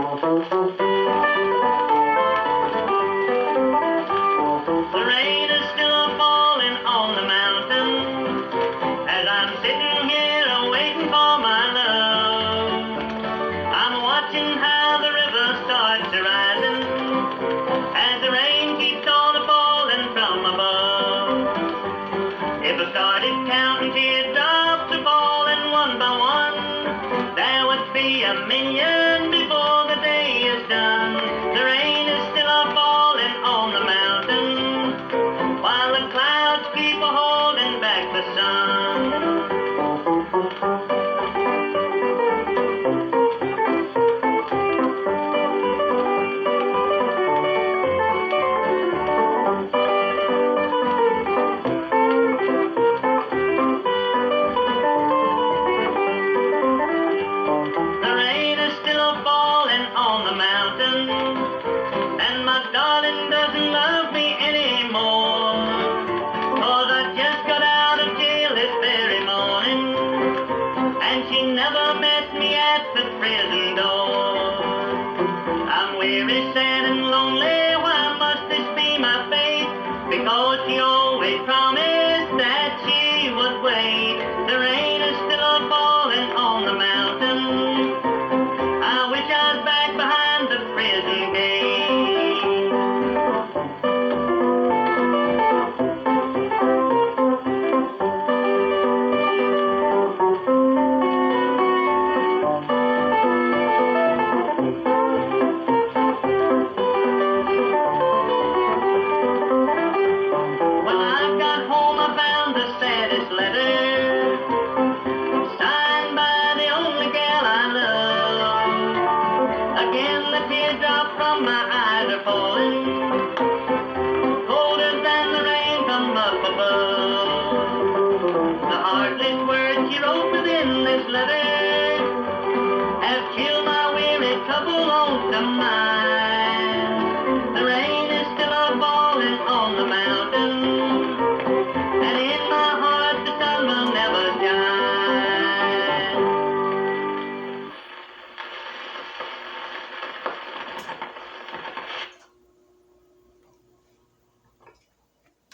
The rain is still falling on the mountain as I'm sitting here waiting for my love. I'm watching how the river starts to rising as the rain keeps on falling from above. If I started counting teardrops falling one by one, there would be a million before the day is done. The rain is still falling on the mountain while the clouds keep holding back the sun. The rain is still falling on the mountain, and my darling doesn't love me anymore. 'Cause I just got out of jail this very morning, and she never met me at the prison door. I'm weary, sad, and lonely.